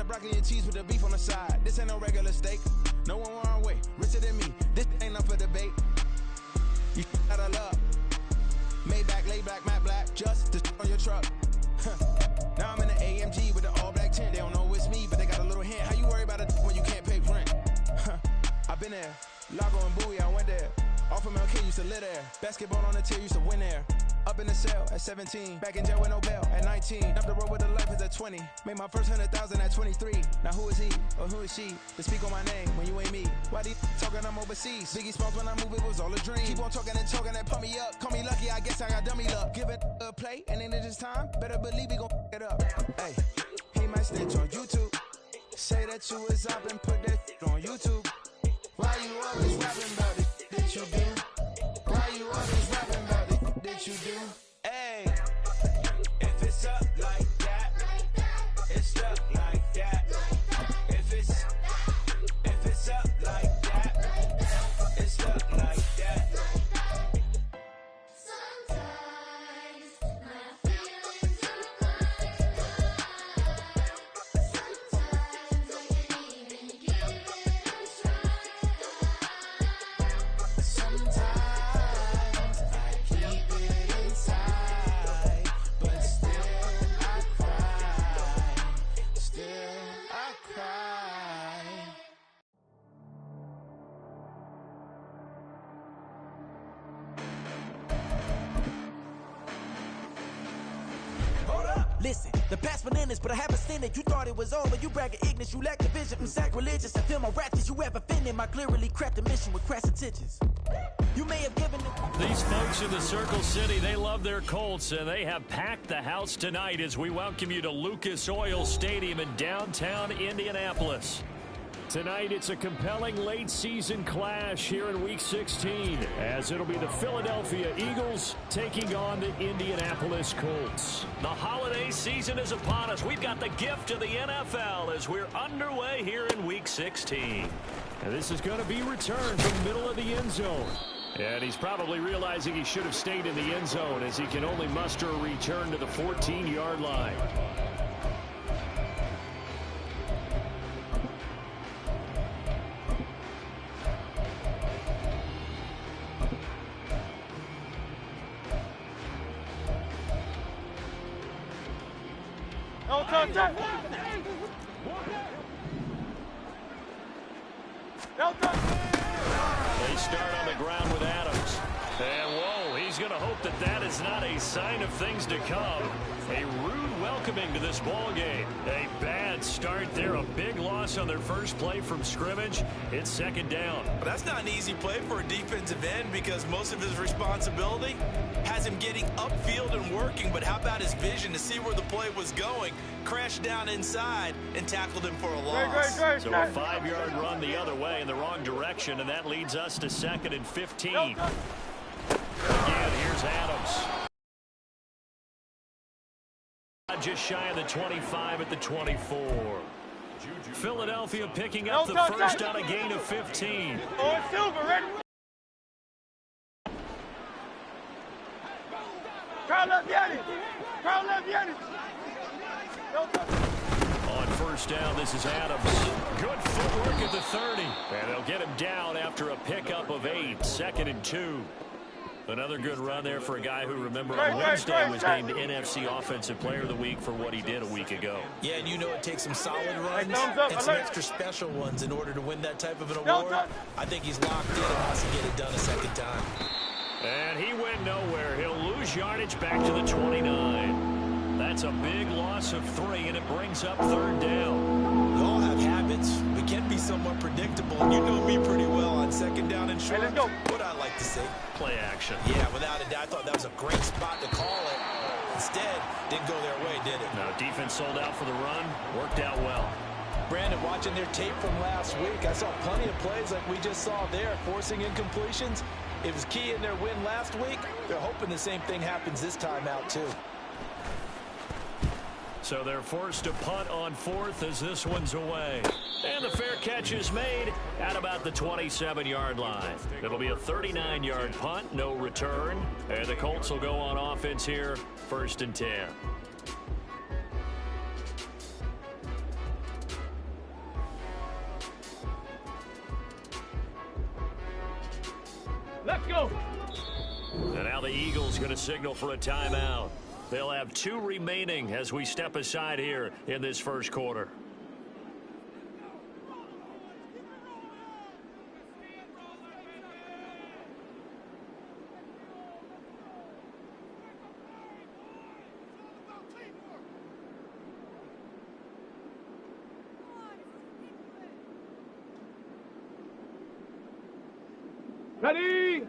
the broccoli and cheese with the beef on the side. This ain't no regular steak. No one wrong way, richer than me. This ain't up for debate. You out of love. Maybach, laid back, matte black, just to on your truck. Now I'm in the AMG with the all black tint. They don't know it's me, but they got a little hint. How you worry about it when you can't pay rent? I've been there. Lago and Bowie, I went there. Off of MLK, used to live there. Basketball on the tier, used to win there. Up in the cell at 17. Back in jail with no bail at 19. Up the road with the life is at 20. Made my first 100,000 at 23. Now who is he or who is she to speak on my name when you ain't me? Why they talking I'm overseas? Biggie Smalls when I move, it was all a dream. Keep on talking and pump me up. Call me lucky, I guess I got dummy luck. Give it a play, and then it's time. Better believe we gon' it up. Hey, he might snitch on YouTube. Say that you was up and put that on YouTube. Why you always rapping about it? Did you do? Why you always rapping about it? Did you do? Hey, if it's up like that, it's up like that. If it's up like that, it's up like that. Sometimes my feelings are like that. Sometimes I can't even give it a try. Sometimes I keep it inside, but still I cry. Still I cry. Listen, the past bananas, but I haven't seen it. You thought it was over, you bragging ignorance, you lack the vision from sacrilegious. I feel my ratchets, you have offended my clearly crafted mission with crass intentions. You may have given it. These folks in the Circle City, they love their Colts, and they have packed the house tonight as we welcome you to Lucas Oil Stadium in downtown Indianapolis. Tonight, it's a compelling late-season clash here in Week 16, as it'll be the Philadelphia Eagles taking on the Indianapolis Colts. The holiday season is upon us. We've got the gift of the NFL as we're underway here in Week 16. And this is going to be returned from the middle of the end zone. And he's probably realizing he should have stayed in the end zone as he can only muster a return to the 14-yard line. They start on the ground with Adams. And whoa, he's going to hope that that is not a sign of things to come. A rude welcoming to this ball game. A bad start there. A big loss on their first play from scrimmage. It's second down. But that's not an easy play for a defensive end because most of his responsibility has him getting upfield and working. But how about his vision to see where the play was going? Crashed down inside and tackled him for a loss. So a 5-yard run the other way in the wrong direction, and that leads us to 2nd and 15. Again, here's Adams. Just shy of the 25 at the 24. Philadelphia picking up the first on a gain of 15. Oh, Silver, ready? Carl left Yannis. Carl left Yannis. On first down, this is Adams. Good footwork at the 30. And they'll get him down after a pickup of 8. 2nd and 2. Another good run there for a guy who, remember, on Wednesday was named NFC Offensive Player of the Week for what he did a week ago. Yeah, and you know it takes some solid runs and some extra special ones in order to win that type of an award. I think he's locked in and wants to get it done a second time. And he went nowhere. He'll lose yardage back to the 29. That's a big loss of 3, and it brings up 3rd down. We all have habits. We can be somewhat predictable. And you know me pretty well on 2nd down and short. Let's go. What I like to see. Play action. Yeah, without a doubt. I thought that was a great spot to call it. Instead, didn't go their way, did it? No, defense sold out for the run. Worked out well. Brandon, watching their tape from last week, I saw plenty of plays like we just saw there, forcing incompletions. It was key in their win last week. They're hoping the same thing happens this time out, too. So they're forced to punt on 4th as this one's away. And the fair catch is made at about the 27-yard line. It'll be a 39-yard punt, no return. And the Colts will go on offense here, 1st and 10. Let's go. And now the Eagles going to signal for a timeout. They'll have 2 remaining as we step aside here in this first quarter. Ready?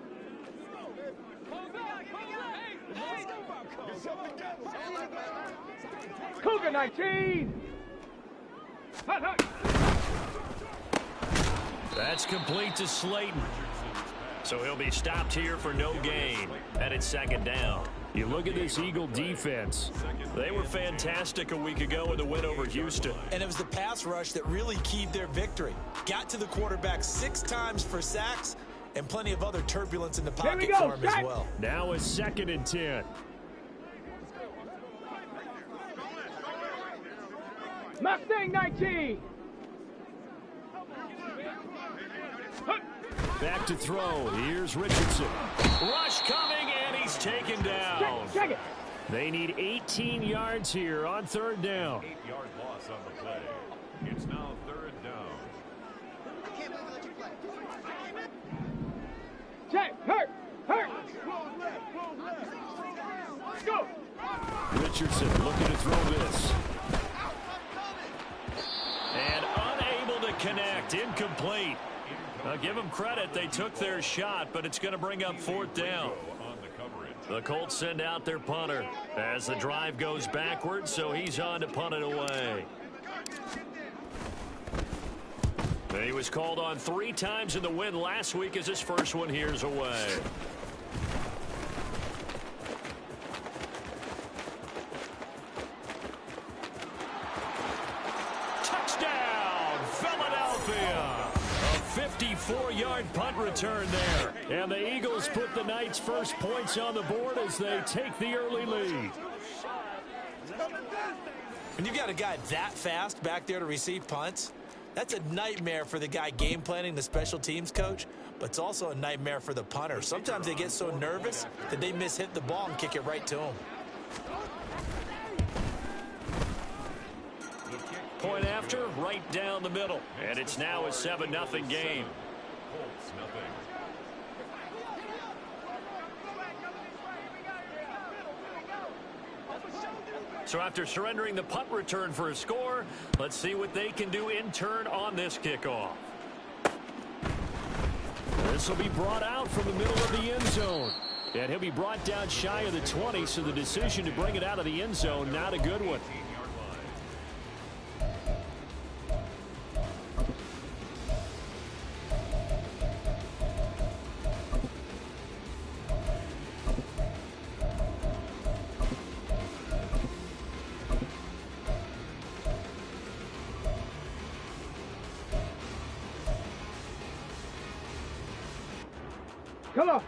Cougar 19. Hut, hut. That's complete to Slayton. So he'll be stopped here for no gain. And it's second down. You look at this Eagle defense. They were fantastic a week ago in the win over Houston. And it was the pass rush that really keyed their victory. Got to the quarterback 6 times for sacks and plenty of other turbulence in the pocket for him as well. Now it's 2nd and 10. Mustang 19. Back to throw. Here's Richardson. Rush coming, and he's taken down. Check it. They need 18 yards here on 3rd down. 8-yard loss on the play. It's now 3rd down. Check. Hurt. Let's go. Richardson looking to throw this. And unable to connect. Incomplete. I'll give them credit. They took their shot, but it's going to bring up 4th down. The Colts send out their punter as the drive goes backwards, so he's on to punt it away. He was called on 3 times in the win last week as his first one here's away. Touchdown, Philadelphia! A 54-yard punt return there. And the Eagles put the Knights' first points on the board as they take the early lead. When you've got a guy that fast back there to receive punts, that's a nightmare for the guy game planning, the special teams coach, but it's also a nightmare for the punter. Sometimes they get so nervous that they mishit the ball and kick it right to him. Point after, right down the middle. And it's now a 7-0 game. Colts, nothing. So after surrendering the punt return for a score, let's see what they can do in turn on this kickoff. This will be brought out from the middle of the end zone. And he'll be brought down shy of the 20, so the decision to bring it out of the end zone, not a good one.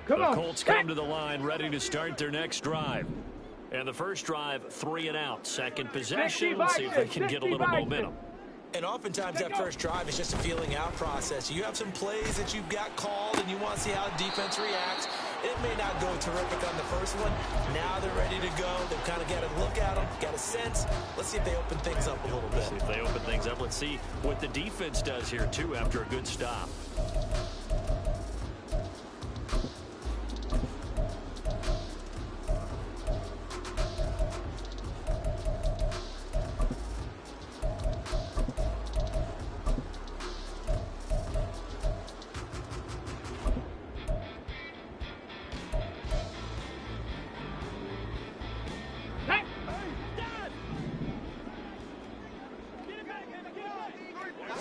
Come on. The Colts come to the line ready to start their next drive. And the first drive, 3 and out. Second possession, let's see if they can get a little momentum. And oftentimes that first drive is just a feeling out process. You have some plays that you've got called and you want to see how the defense reacts. It may not go terrific on the first one. Now they're ready to go. They've kind of got a look at them, got a sense. Let's see if they open things up a little bit. See if they open things up. Let's see what the defense does here, too, after a good stop.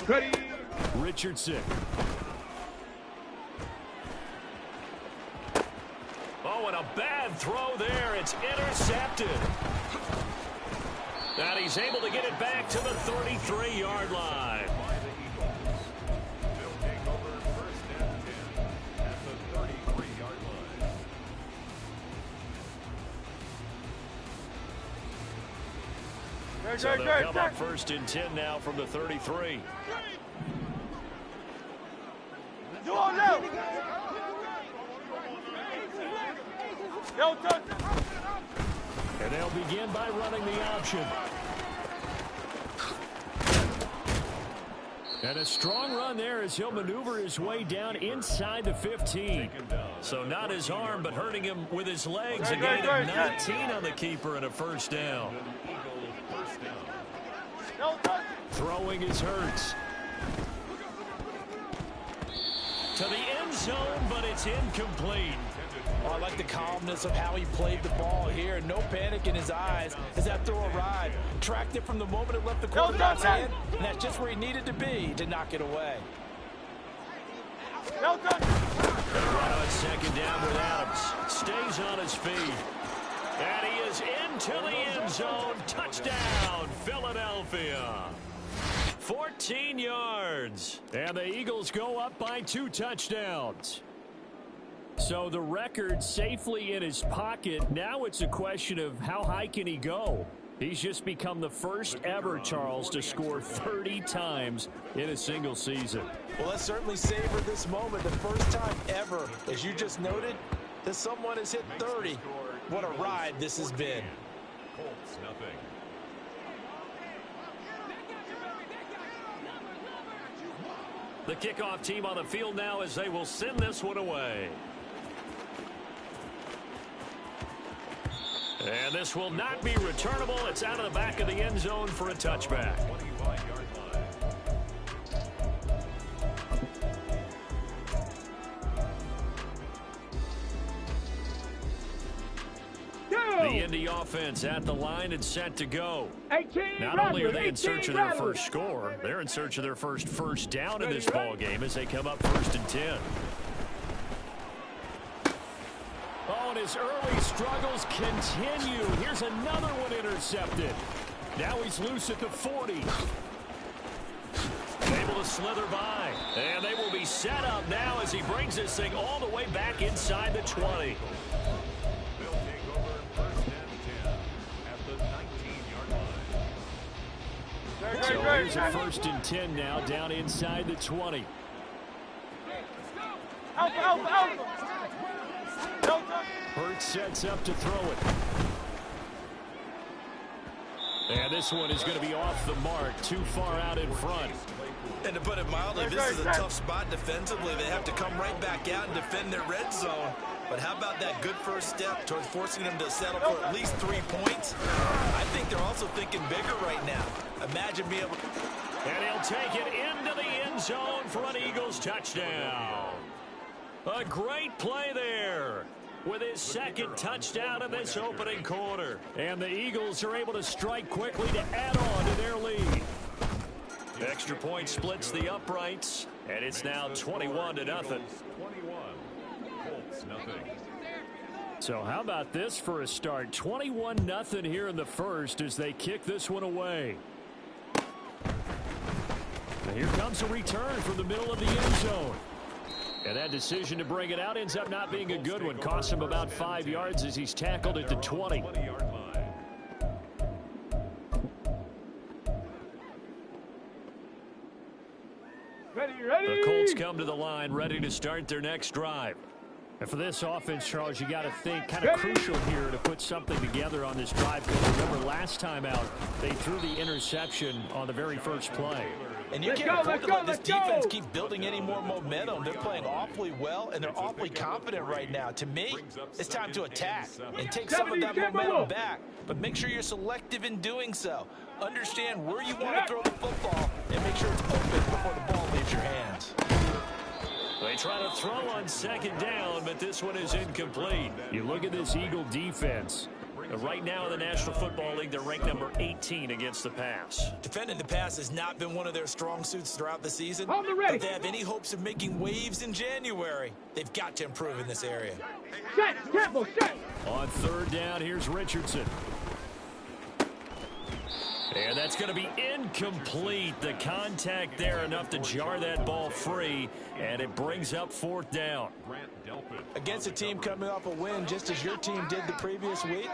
Ready. Richardson. Oh, and a bad throw there. It's intercepted. And he's able to get it back to the 33-yard line. So they'll come up 1st and 10 now from the 33. You on left. And they'll begin by running the option. And a strong run there as he'll maneuver his way down inside the 15. So not his arm, but hurting him with his legs. A gain of 19 on the keeper and a first down. Throwing is Hurts. To the end zone, but it's incomplete. Oh, I like the calmness of how he played the ball here. No panic in his eyes as that throw arrived. Tracked it from the moment it left the quarterback's hand, and that's just where he needed to be to knock it away. Run on second down with Adams. Stays on his feet. And he is into the end zone. Touchdown, Philadelphia. 14 yards. And the Eagles go up by 2 touchdowns. So the record safely in his pocket. Now it's a question of how high can he go. He's just become the first ever, Charles, to score 30 times in a single season. Well, let's certainly savor this moment. The first time ever, as you just noted, that someone has hit 30. What a ride this has been. Colts, nothing. The kickoff team on the field now as they will send this one away. And this will not be returnable. It's out of the back of the end zone for a touchback. 25-yard line. The Indy offense at the line and set to go. 18, Not only are they in search of their first score, they're in search of their first down in this ball game as they come up 1st and 10. Oh, and his early struggles continue. Here's another one intercepted. Now he's loose at the 40. Able to slither by. And they will be set up now as he brings this thing all the way back inside the 20. They'll take over 1st and 10 at the 19-yard line. So here's a 1st and 10 now down inside the 20. Hurts sets up to throw it. And this one is going to be off the mark, too far out in front. And to put it mildly, this is a tough spot defensively. They have to come right back out and defend their red zone. But how about that good first step towards forcing them to settle for at least 3 points? I think they're also thinking bigger right now. Imagine being able to... And he'll take it into the end zone for an Eagles touchdown. A great play there with his second touchdown of this opening quarter. And the Eagles are able to strike quickly to add on to their lead. Extra point splits the uprights, and it's now 21-0. 21. Colts, nothing. So how about this for a start? 21-0 here in the first as they kick this one away. And here comes a return from the middle of the end zone. And that decision to bring it out ends up not being a good one. Costs him about 5 yards as he's tackled at the 20. 20-yard line. Ready. The Colts come to the line ready to start their next drive. And for this offense, Charles, you got to think kind of crucial here to put something together on this drive. Because remember, last time out, they threw the interception on the very first play. And you can't afford to let this defense keep building any more momentum. They're playing awfully well, and they're awfully confident right now. To me, it's time to attack and take some of that momentum back. But make sure you're selective in doing so. Understand where you want to throw the football and make sure it's open before the ball leaves your hands. They try to throw on second down, but this one is incomplete. You look at this Eagle defense. Right now in the National Football League, they're ranked number 18 against the pass. Defending the pass has not been one of their strong suits throughout the season. Ready. If they have any hopes of making waves in January, they've got to improve in this area. Set, tempo, set. On third down, here's Richardson. And that's going to be incomplete. The contact there enough to jar that ball free, and it brings up 4th down. Against a team coming off a win just as your team did the previous week,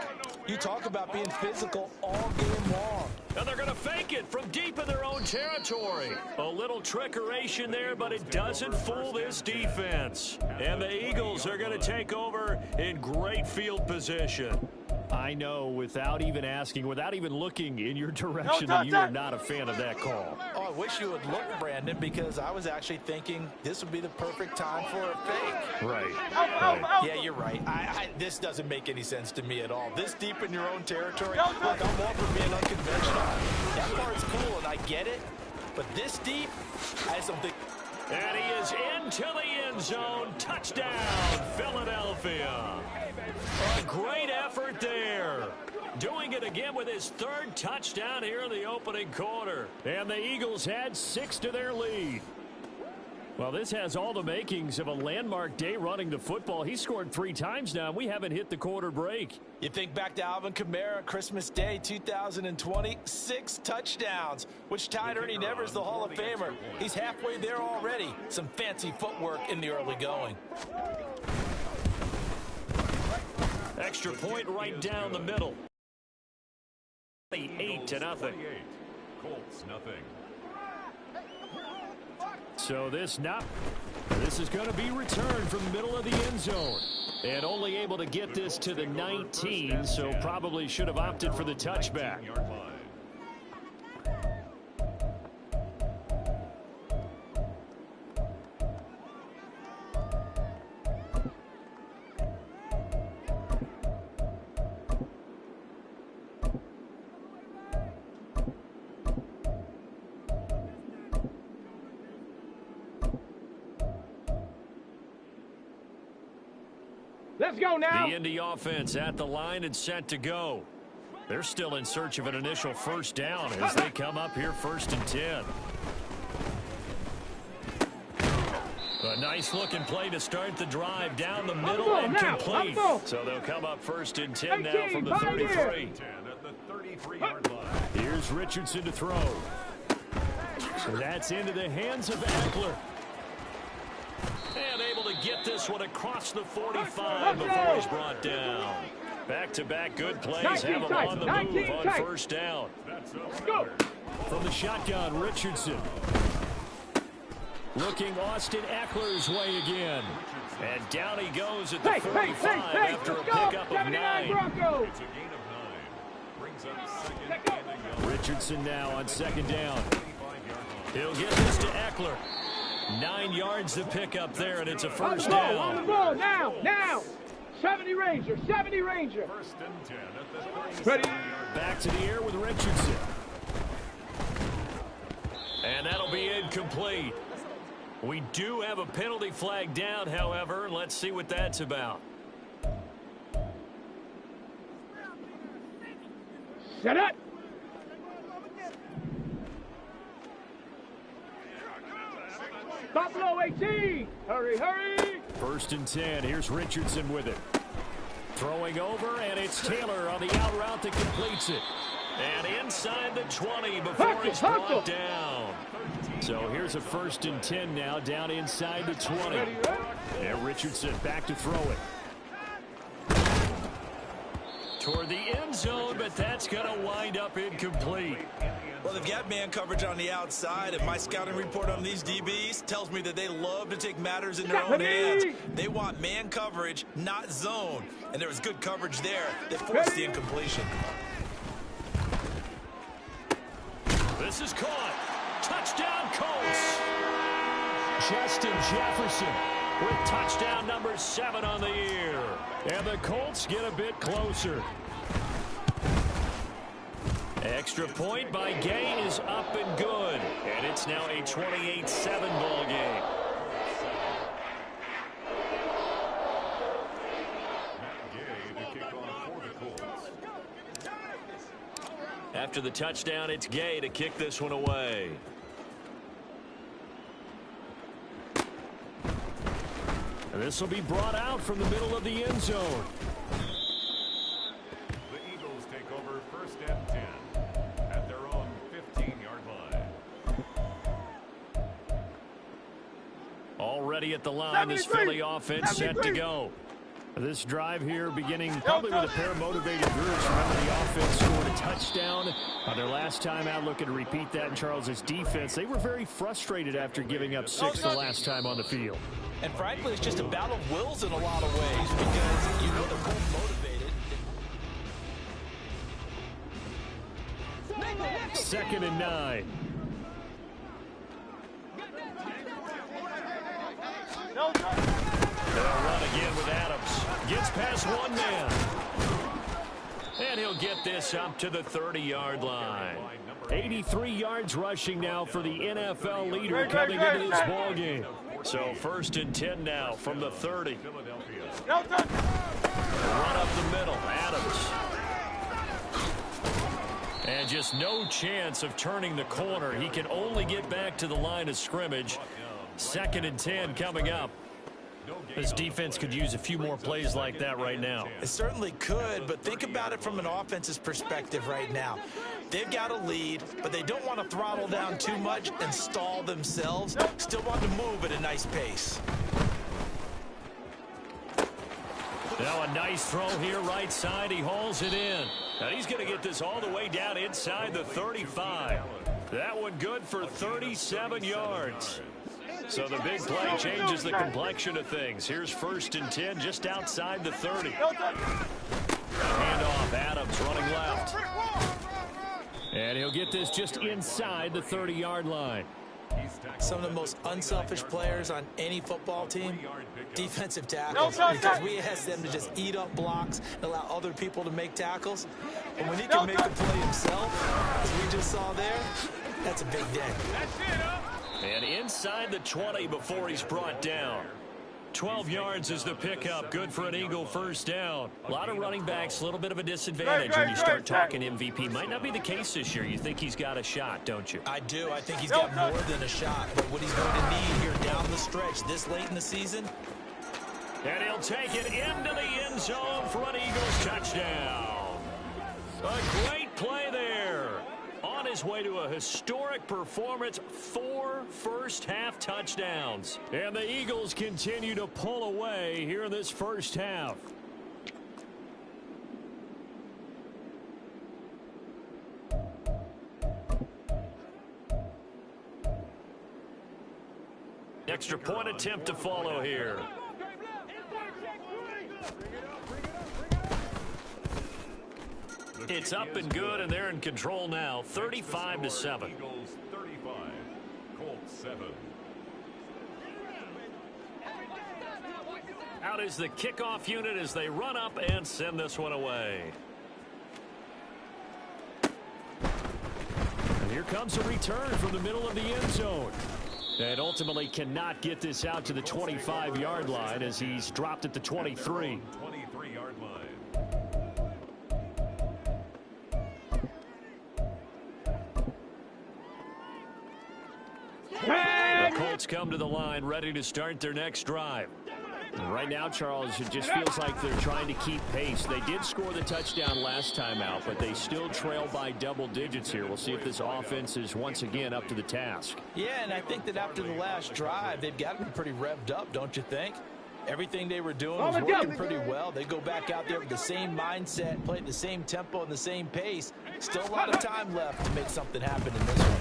you talk about being physical all game long. And they're going to fake it from deep in their own territory. A little trickeration there, but it doesn't fool this defense. And the Eagles are going to take over in great field position. I know, without even asking, without even looking in your direction, that you are not a fan of that call. Oh, I wish you would look, Brandon, because I was actually thinking this would be the perfect time for a fake. Right. Yeah, you're right. This doesn't make any sense to me at all. This deep in your own territory, look, I'm all for being unconventional. That part's cool, and I get it. But this deep, I just don't think. And he is into the end zone. Touchdown, Philadelphia. A great effort there. Doing it again with his third touchdown here in the opening quarter. And the Eagles add 6 to their lead. Well, this has all the makings of a landmark day running the football. He scored 3 times now. We haven't hit the quarter break. You think back to Alvin Kamara, Christmas Day 2020, 6 touchdowns, which tied Ernie Nevers, the Hall of Famer. He's halfway there already. Some fancy footwork in the early going. Extra point right down the middle. 8-0. Colts nothing. So this is going to be returned from the middle of the end zone. And only able to get this to the 19, so probably should have opted for the touchback. Let's go now. The Indy offense at the line and set to go. They're still in search of an initial first down as they come up here 1st and 10. A nice looking play to start the drive down the middle and complete. So they'll come up 1st and 10 now from the 33. 10 at the 33-yard line. Here's Richardson to throw. So that's into the hands of Eckler. And able to get this one across the 45 before he's brought down. Back-to-back good plays have him on the move on first down. Go. From the shotgun, Richardson. Looking Austin Eckler's way again. And down he goes at the 45 after a pickup of 9. It's a gain of 9. Brings up second and young. Richardson now on 2nd down. He'll get this to Eckler. 9 yards to pick up there, and it's a first down. On the ball, now. 70 Ranger. 1st and 10 at the 30. Ready. Back to the air with Richardson. And that'll be incomplete. We do have a penalty flag down, however. Let's see what that's about. Set up. Stop below 18. Hurry. 1st and 10. Here's Richardson with it. Throwing over, and it's Taylor on the out route that completes it. And inside the 20 before he's brought down. So here's a 1st and 10 now, down inside the 20. And Richardson back to throw it. Toward the end zone, but that's going to wind up incomplete. Well, they've got man coverage on the outside, and my scouting report on these DBs tells me that they love to take matters in their own hands. They want man coverage, not zone. And there was good coverage there that forced the incompletion. This is caught. Touchdown, Colts. Justin Jefferson with touchdown number 7 on the year. And the Colts get a bit closer. Extra point by Gay is up and good. And it's now a 28-7 ball game. After the touchdown, it's Gay to kick this one away. And this will be brought out from the middle of the end zone. The Eagles take over 1st and 10 at their own 15-yard line. Already at the line, this Philly offense set to go. This drive here beginning probably with a pair of motivated groups. Remember, the offense scored touchdown on their last time out. Looking to repeat that in Charles's defense. They were very frustrated after giving up 6 the last time on the field. And frankly, it's just a battle of wills in a lot of ways because you know they're both motivated. 2nd and 9. They'll run again with Adams. Gets past one man. And he'll get this up to the 30-yard line. 83 yards rushing now for the NFL leader coming into this ball game. So 1st and 10 now from the 30. Run up the middle. Adams. And just no chance of turning the corner. He can only get back to the line of scrimmage. 2nd and 10 coming up. This defense could use a few more plays like that right now. It certainly could, but think about it from an offense's perspective right now. They've got a lead, but they don't want to throttle down too much and stall themselves. Still want to move at a nice pace. Now a nice throw here right side. He hauls it in. Now he's going to get this all the way down inside the 35. That one good for 37 yards. So the big play changes the complexion of things. Here's 1st and 10 just outside the 30. Handoff, Adams running left. And he'll get this just inside the 30-yard line. Some of the most unselfish players on any football team, defensive tackles, because we ask them to just eat up blocks and allow other people to make tackles. And when he can make the play himself, as we just saw there, that's a big day. And inside the 20 before he's brought down. 12 yards is the pickup. Good for an Eagle 1st down. A lot of running backs, a little bit of a disadvantage when you start talking MVP. Might not be the case this year. You think he's got a shot, don't you? I do. I think he's got more than a shot. But what he's going to need here down the stretch this late in the season. And he'll take it into the end zone for an Eagles touchdown. A great play there. On his way to a historic performance, 4 first-half touchdowns. And the Eagles continue to pull away here in this first half. Extra point attempt to follow here. It's up and good, and they're in control now, 35-7. Eagles 35, Colts 7. Out is the kickoff unit as they run up and send this one away. And here comes a return from the middle of the end zone. And ultimately cannot get this out to the 25-yard line as he's dropped at the 23. 23-yard line. The Colts come to the line ready to start their next drive. And right now, Charles, it just feels like they're trying to keep pace. They did score the touchdown last time out, but they still trail by double digits here. We'll see if this offense is once again up to the task. Yeah, and I think that after the last drive, they've got to be pretty revved up, don't you think? Everything they were doing was working pretty well. They go back out there with the same mindset, play at the same tempo and the same pace. Still a lot of time left to make something happen in this one.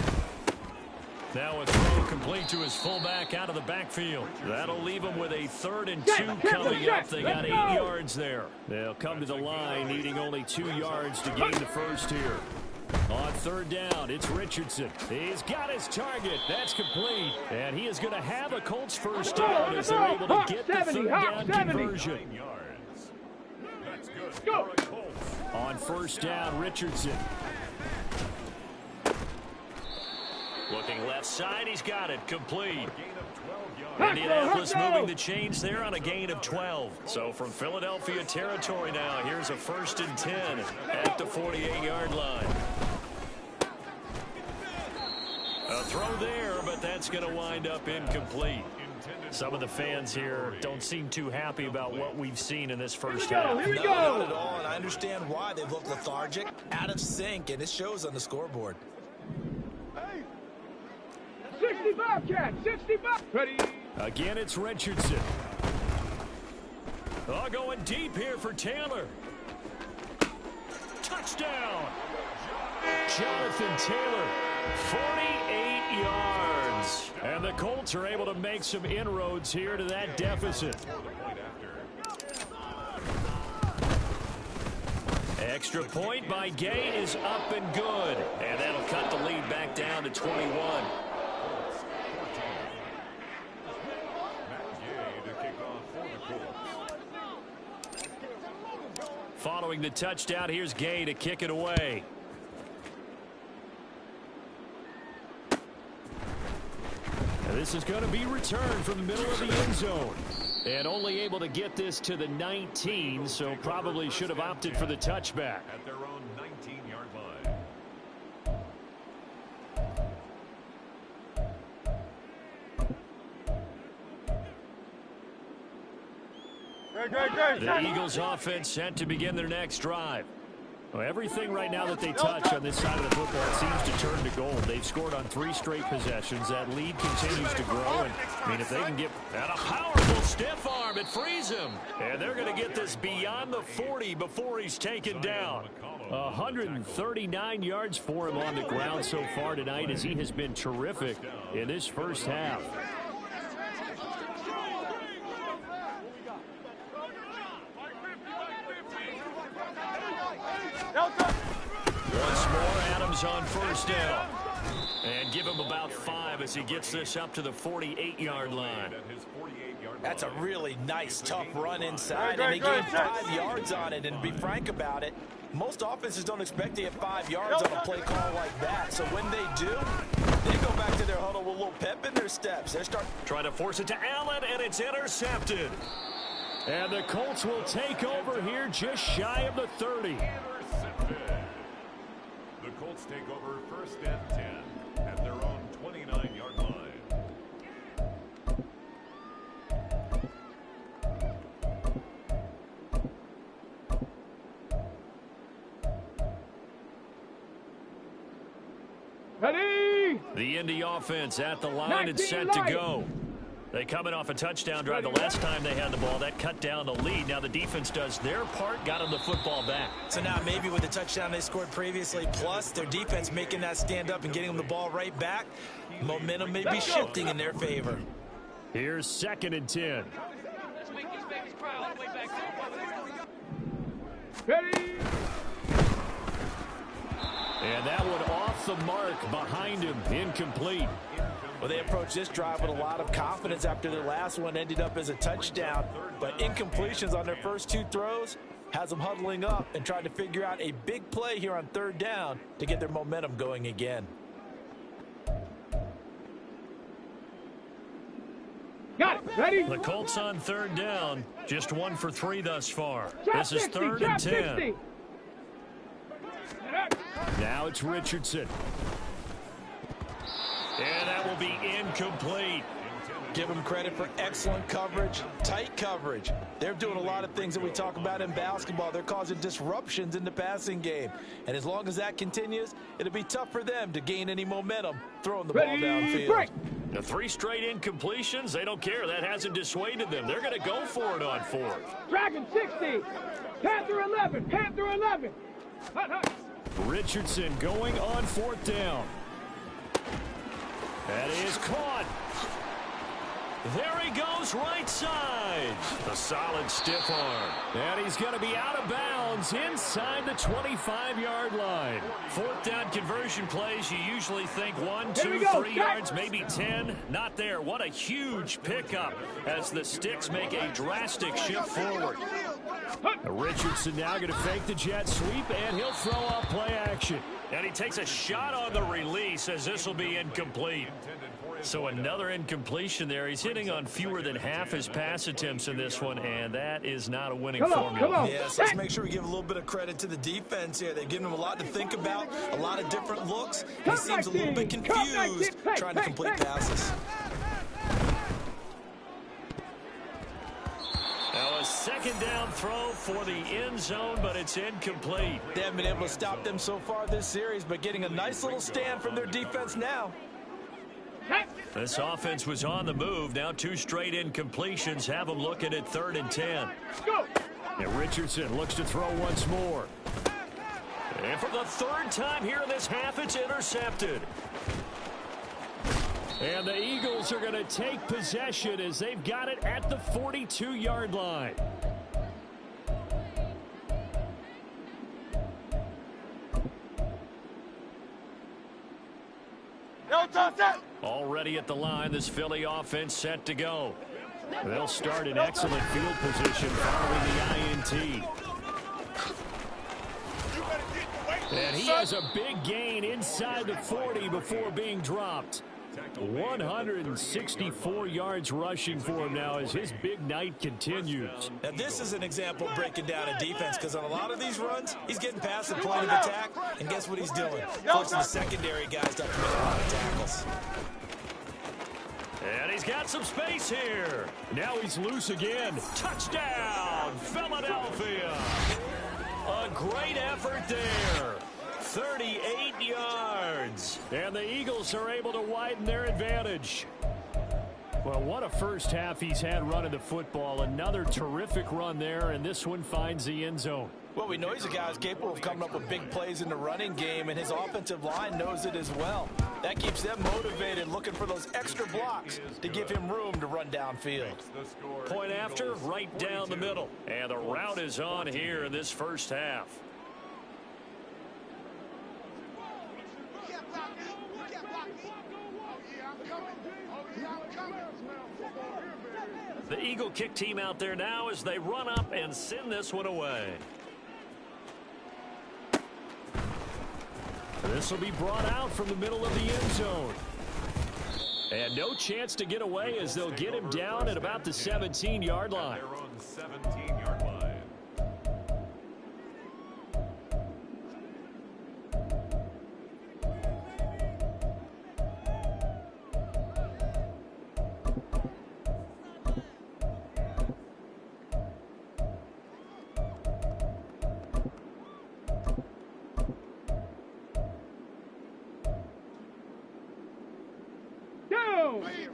Now a throw complete to his fullback out of the backfield. That'll leave him with a 3rd and 2 coming up. They got 8 yards there. They'll come to the line needing only 2 yards to gain the first here. On 3rd down, it's Richardson. He's got his target. That's complete. And he is going to have a Colts first down as they're able to get the 3rd down conversion. 9 yards. That's good. Go. For a Colts. On 1st down, Richardson. Looking left side, he's got it. Complete. Gain of 12 yards. Indianapolis moving the chains there on a gain of 12. So from Philadelphia territory now, here's a 1st and 10 at the 48-yard line. A throw there, but that's going to wind up incomplete. Some of the fans here don't seem too happy about what we've seen in this first half. Here we No, go. not at all, and I understand why they look lethargic, out of sync, and it shows on the scoreboard. 65, Cat. 65. Ready. Again, it's Richardson. Oh, going deep here for Taylor. Touchdown. Jonathan Taylor, 48 yards. And the Colts are able to make some inroads here to that deficit. Extra point by Gay is up and good. And that'll cut the lead back down to 21. Following the touchdown, here's Gay to kick it away. And this is going to be returned from the middle of the end zone. And only able to get this to the 19, so probably should have opted for the touchback. At their own 19-yard line. The Eagles offense set to begin their next drive. Well, everything right now that they touch on this side of the football seems to turn to gold. They've scored on 3 straight possessions. That lead continues to grow. And I mean, if they can get at a powerful stiff arm, it frees him. And they're going to get this beyond the 40 before he's taken down. 139 yards for him on the ground so far tonight, as he has been terrific in this first half. Once more, Adams on first down. And give him about 5 as he gets this up to the 48-yard line. That's a really nice, tough run inside, and he gained 5 yards on it. And to be frank about it, most offenses don't expect to get 5 yards on a play call like that. So when they do, they go back to their huddle with a little pep in their steps. They're trying to force it to Allen, and it's intercepted. And the Colts will take over here just shy of the 30. The Colts take over first and 10 at their own 29-yard line. Ready? The Indy offense at the line and set to go. They coming off a touchdown drive the last time they had the ball. That cut down the lead. Now the defense does their part, got them the football back. So now maybe with the touchdown they scored previously, plus their defense making that stand up and getting them the ball right back, momentum may be shifting in their favor. Here's 2nd and 10. Ready? And that one off the mark behind him, incomplete. Well, they approached this drive with a lot of confidence after their last one ended up as a touchdown. But incompletions on their first 2 throws has them huddling up and trying to figure out a big play here on 3rd down to get their momentum going again. Got it. Ready? The Colts on 3rd down, just 1 for 3 thus far. Drop This is 60, 3rd and drop 10. 60. Now it's Richardson. And that will be incomplete. Give them credit for excellent coverage, tight coverage. They're doing a lot of things that we talk about in basketball. They're causing disruptions in the passing game. And as long as that continues, it'll be tough for them to gain any momentum throwing the ball downfield. Break. The 3 straight incompletions, they don't care. That hasn't dissuaded them. They're going to go for it on 4th. Dragon 60. Panther 11. Panther 11. Hut, hut. Richardson going on 4th down. That is caught. There he goes, right side. A solid stiff arm. And he's going to be out of bounds inside the 25-yard line. 4th down conversion plays, you usually think 1, 2, 3 yards, maybe 10. Not there. What a huge pickup as the Sticks make a drastic shift forward. Richardson now going to fake the jet sweep, and he'll throw off play action. And he takes a shot on the release as this will be incomplete. So another incompletion there. He's hitting on fewer than half his pass attempts in this one, and that is not a winning formula. Come on. Yes, let's make sure we give a little bit of credit to the defense here. They've given them a lot to think about, a lot of different looks. He seems a little bit confused trying to complete passes. Now a 2nd down throw for the end zone, but it's incomplete. They haven't been able to stop them so far this series, but getting a nice little stand from their defense now. This offense was on the move. Now 2 straight incompletions have them looking at 3rd and 10. Go. And Richardson looks to throw once more. And for the third time here in this half, it's intercepted. And the Eagles are going to take possession as they've got it at the 42-yard line. Already at the line, this Philly offense set to go. They'll start in excellent field position following the INT. And he has a big gain inside the 40 before being dropped. 164 yards rushing for him now as his big night continues. Now this is an example of breaking down a defense, because on a lot of these runs, he's getting past the point of attack, and guess what he's doing? Forcing the secondary guys to commit a lot of tackles. And he's got some space here. Now he's loose again. Touchdown, Philadelphia. A great effort there. 38 yards. And the Eagles are able to widen their advantage. Well, what a first half he's had running the football. Another terrific run there, and this one finds the end zone. Well, we know he's a guy who's capable of coming up with big plays in the running game, and his offensive line knows it as well. That keeps them motivated, looking for those extra blocks to give him room to run downfield. Point after, right down the middle. And the route is on here in this first half. The Eagle kick team out there now as they run up and send this one away. This will be brought out from the middle of the end zone. And no chance to get away as they'll get him down at about the 17-yard line. Their own 17-yard line.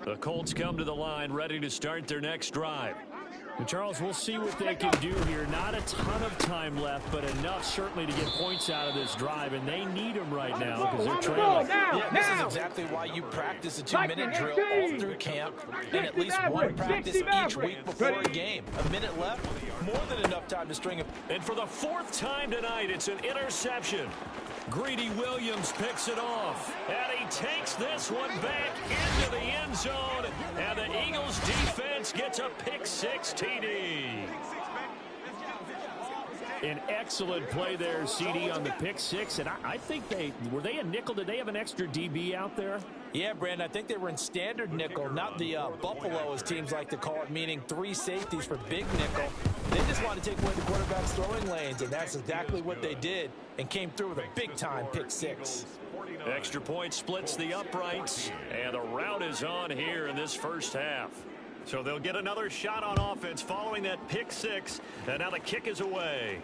The Colts come to the line ready to start their next drive. And Charles, we'll see what they can do here. Not a ton of time left, but enough certainly to get points out of this drive, and they need them right now because they're trailing. Yeah, this is exactly why you practice a 2-minute drill all through camp, and at least one practice each week before a game. A minute left, more than enough time to string it. And for the fourth time tonight, it's an interception. Greedy Williams picks it off, and he takes this one back into the end zone, and the Eagles defense gets a pick-six TD. An excellent play there, CD, on the pick-six, and I think were they a nickel? Did they have an extra DB out there? Yeah, Brandon, I think they were in standard nickel, not the Buffalo, as teams like to call it, meaning 3 safeties for big nickel. They just want to take away the quarterback's throwing lanes, and that's exactly what they did, and came through with a big-time pick-six. Extra point splits the uprights, and the route is on here in this first half. So they'll get another shot on offense following that pick-six, and now the kick is away.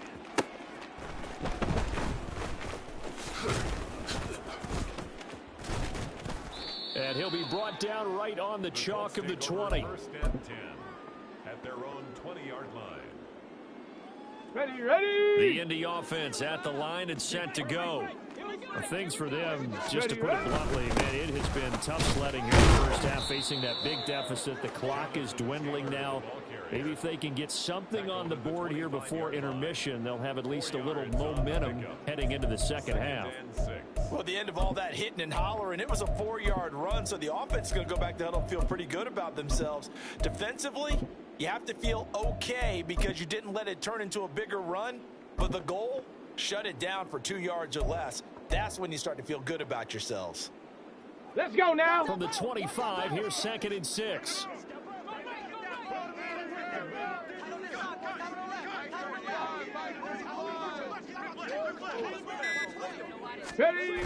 And he'll be brought down right on the chalk of the 20. First and 10 at their own 20-yard line. Ready. The Indy offense at the line and set to go. Things for them, just to put it bluntly, man, it has been tough sledding here in the first half, facing that big deficit. The clock is dwindling now. Maybe if they can get something on the board here before intermission, they'll have at least a little momentum heading into the second half. Well, at the end of all that hitting and hollering, it was a 4-yard run, so the offense is going to go back to huddle and feel pretty good about themselves. Defensively, you have to feel okay because you didn't let it turn into a bigger run, but the goal, shut it down for 2 yards or less. That's when you start to feel good about yourselves. Let's go now. From the 25, here's 2nd and 6. Ready.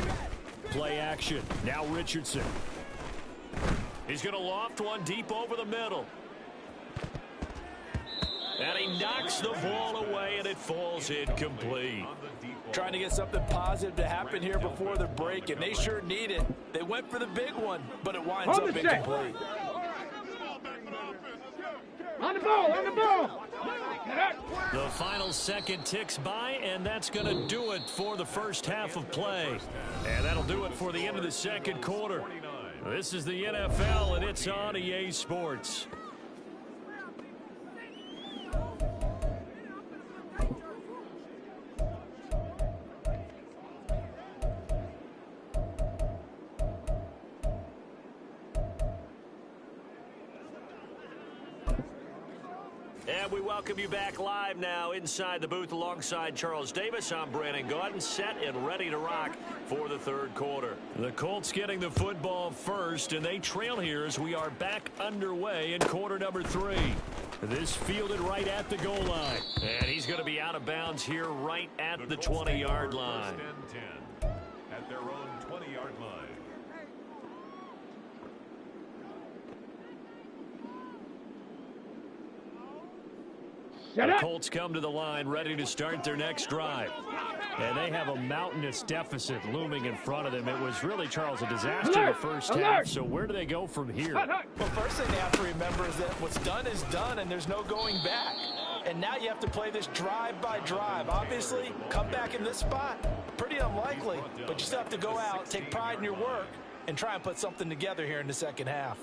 Play action. Now Richardson. He's going to loft one deep over the middle. And he knocks the ball away, and it falls incomplete. Trying to get something positive to happen here before the break, and they sure need it. They went for the big one, but it winds up incomplete. On the ball, on the ball. The final second ticks by, and that's going to do it for the first half of play. And that'll do it for the end of the second quarter. This is the NFL, and it's on EA Sports. And we welcome you back live now inside the booth alongside Charles Davis. I'm Brandon Gaudin, set and ready to rock for the third quarter. The Colts getting the football first, and they trail here as we are back underway in quarter number 3. This fielded right at the goal line. And he's going to be out of bounds here right at the 20-yard line. First and 10 at their own 20-yard line. The Colts come to the line ready to start their next drive. And they have a mountainous deficit looming in front of them. It was really, Charles, a disaster in the first half. So where do they go from here? Well, first thing they have to remember is that what's done is done, and there's no going back. And now you have to play this drive by drive. Obviously, come back in this spot, pretty unlikely. But you still have to go out, take pride in your work, and try and put something together here in the second half.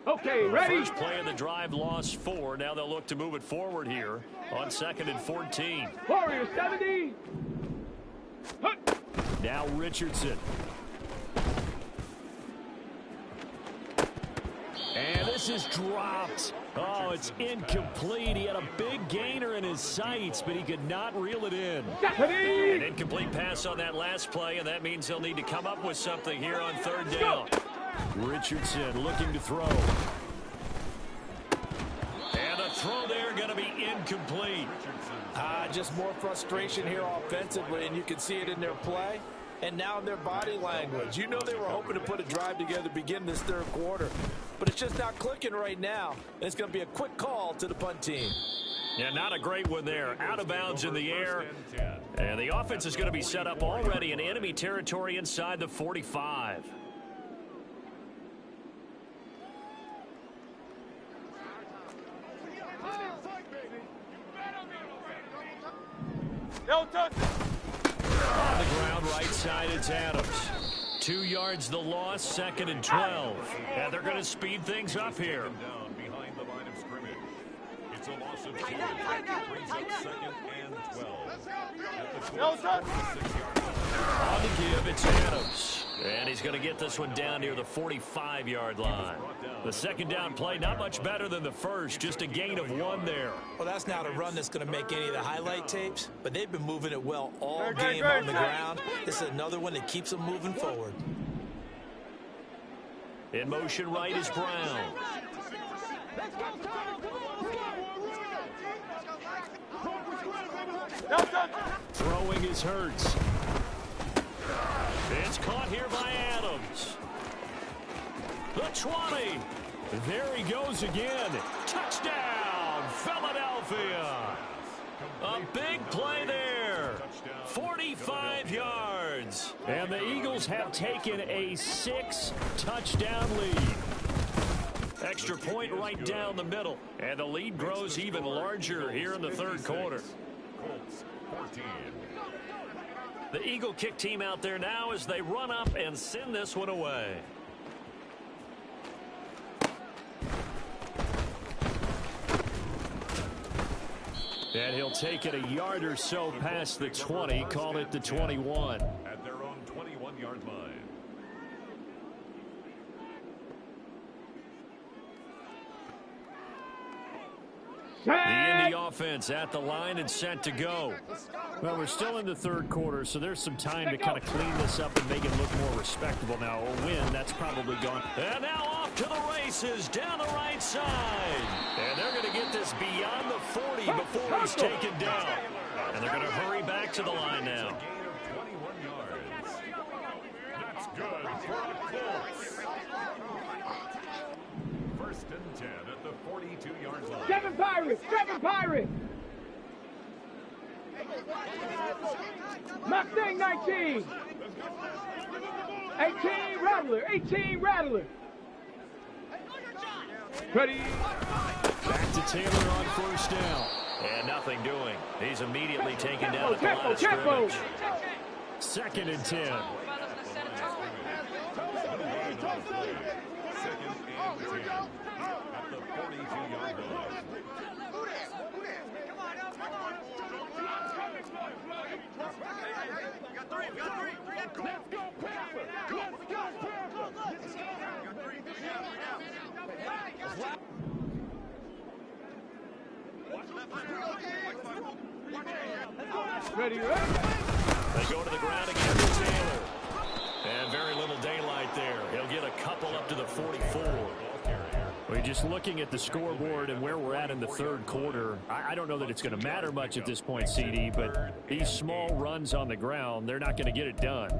Okay, ready? First play of the drive lost 4. Now they'll look to move it forward here on 2nd and 14. Warrior 70. Now Richardson. And this is dropped. Oh, it's incomplete. He had a big gainer in his sights, but he could not reel it in. An incomplete pass on that last play, and that means they'll need to come up with something here on third down. Richardson looking to throw. And the throw there going to be incomplete. Just more frustration here offensively, and you can see it in their play and now in their body language. You know they were hoping to put a drive together to begin this third quarter, but it's just not clicking right now, and it's going to be a quick call to the punt team. Yeah, not a great one there. Out of bounds in the air. And the offense is going to be set up already in enemy territory inside the 45. No touch. On the ground, right side, it's Adams. 2 yards the loss, 2nd and 12. And they're going to speed things up here. Down behind the line of scrimmage. It's a loss of 2. Brings up 2nd and 12. At the 26-yard line. On the give, it's Adams. And he's going to get this one down near the 45-yard line. The second down play, not much better than the first, just a gain of 1 there. Well, that's not a run that's going to make any of the highlight tapes, but they've been moving it well all game on the ground. This is another one that keeps them moving forward. In motion right is Brown. Throwing is Hurts. It's caught here by Adams. The 20. There he goes again. Touchdown, Philadelphia. A big play there. 45 yards. And the Eagles have taken a 6-touchdown lead. Extra point right down the middle. And the lead grows even larger here in the third quarter. Colts 14. The Eagle kick team out there now as they run up and send this one away. And he'll take it a yard or so past the 20, call it the 21. At their own 21-yard line. The Indy offense at the line and set to go. Well, we're still in the third quarter, so there's some time to kind of clean this up and make it look more respectable now. A win, that's probably gone. And now off to the races down the right side. And they're going to get this beyond the 40 before he's taken down. And they're going to hurry back to the line now. Gain of 21 yards. That's good for the Colts. First and 10 at the 42-yard line. Seven Pirates! Seven Pirates! Mustang 19! 18 Rattler! 18 Rattler! Ready? Back to Taylor on first down. And nothing doing. He's immediately taken down at the line of scrimmage. 2nd and 10. Ready, ready. They go to the ground again with Taylor. And very little daylight there. He'll get a couple up to the 44. We're just looking at the scoreboard and where we're at in the third quarter. I don't know that it's going to matter much at this point, CD, but these small runs on the ground, they're not going to get it done.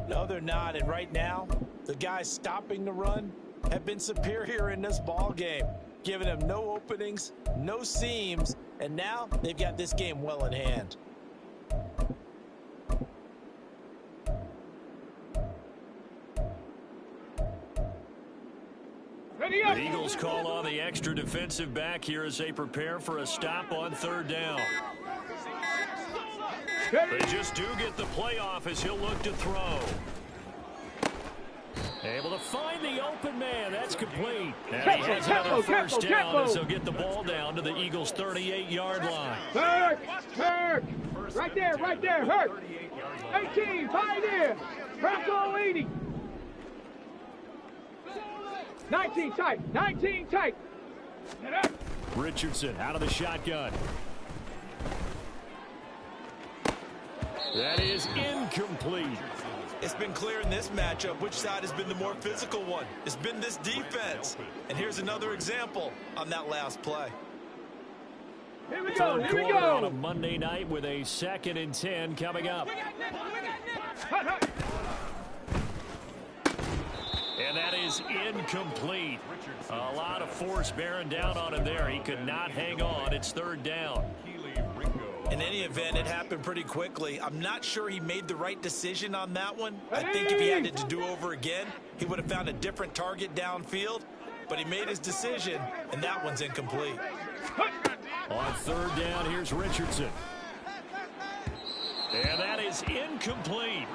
No, they're not. And right now, the guys stopping the run have been superior in this ball game, giving them no openings, no seams, and now they've got this game well in hand. The Eagles call on the extra defensive back here as they prepare for a stop on 3rd down. They just do get the playoff as he'll look to throw. Able to find the open man. That's complete. And he has another first down as they'll get the ball down to the Eagles' 38-yard line. Hurt. Right there, Hurt. 18, pioneer. Bronco 80. 19 tight. Richardson out of the shotgun. That is incomplete. It's been clear in this matchup which side has been the more physical one. It's been this defense. And here's another example on that last play. Here we Third quarter go. on a Monday night with a 2nd and 10 coming up. And that is incomplete. A lot of force bearing down on him there. He could not hang on. It's 3rd down. In any event, it happened pretty quickly. I'm not sure he made the right decision on that one. I think if he had it to do over again, he would have found a different target downfield. But he made his decision, and that one's incomplete. On 3rd down, here's Richardson. And that is incomplete.